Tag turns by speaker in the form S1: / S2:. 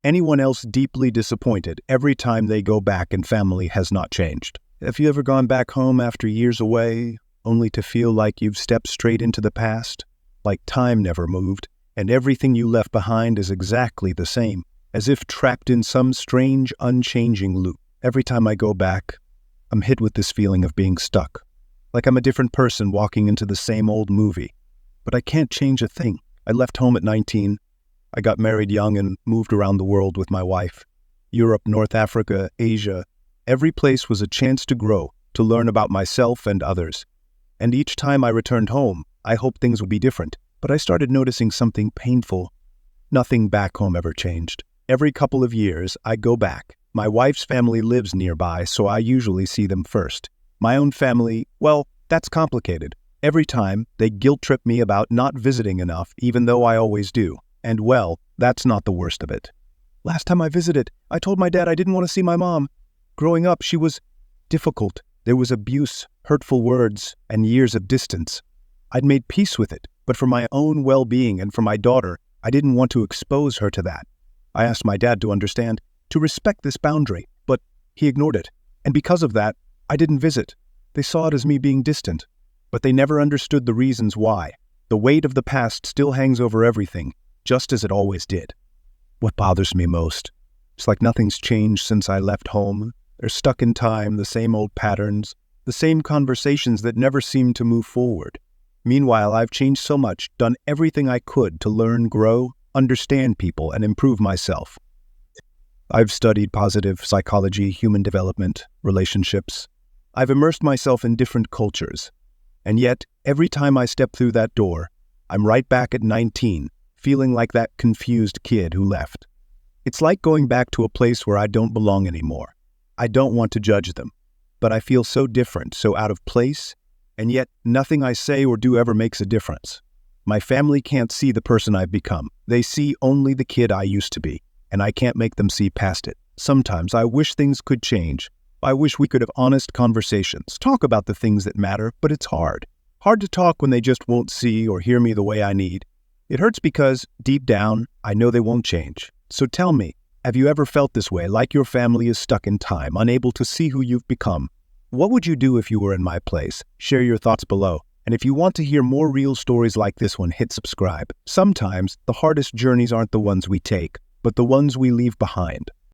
S1: anyone else deeply disappointed every time they go back and family has not changed. Have you ever gone back home after years away, only to feel like you've stepped straight into the past? Like time never moved, and everything you left behind is exactly the same, as if trapped in some strange, unchanging loop. Every time I go back, I'm hit with this feeling of being stuck. Like I'm a different person walking into the same old movie. But I can't change a thing. I left home at 19. I got married young and moved around the world with my wife. Europe, North Africa, Asia. Every place was a chance to grow, to learn about myself and others. And each time I returned home, I hoped things would be different. But I started noticing something painful. Nothing back home ever changed. Every couple of years, I go back. My wife's family lives nearby, so I usually see them first. My own family, well, that's complicated. Every time, they guilt-trip me about not visiting enough, even though I always do. And well, that's not the worst of it. Last time I visited, I told my dad I didn't want to see my mom. Growing up, she was difficult. There was abuse, hurtful words, and years of distance. I'd made peace with it, but for my own well-being and for my daughter, I didn't want to expose her to that. I asked my dad to understand, to respect this boundary, but he ignored it. And because of that, I didn't visit. They saw it as me being distant, but they never understood the reasons why. The weight of the past still hangs over everything, just as it always did. What bothers me most? It's like nothing's changed since I left home. They're stuck in time, the same old patterns, the same conversations that never seem to move forward. Meanwhile, I've changed so much, done everything I could to learn, grow, understand people, and improve myself. I've studied positive psychology, human development, relationships. I've immersed myself in different cultures. And yet, every time I step through that door, I'm right back at 19, feeling like that confused kid who left. It's like going back to a place where I don't belong anymore. I don't want to judge them, but I feel so different, so out of place, and yet nothing I say or do ever makes a difference. My family can't see the person I've become. They see only the kid I used to be, and I can't make them see past it. Sometimes I wish things could change. I wish we could have honest conversations, talk about the things that matter, but it's hard. Hard to talk when they just won't see or hear me the way I need. It hurts because, deep down, I know they won't change. So tell me, have you ever felt this way, like your family is stuck in time, unable to see who you've become? What would you do if you were in my place? Share your thoughts below. And if you want to hear more real stories like this one, hit subscribe. Sometimes, the hardest journeys aren't the ones we take, but the ones we leave behind.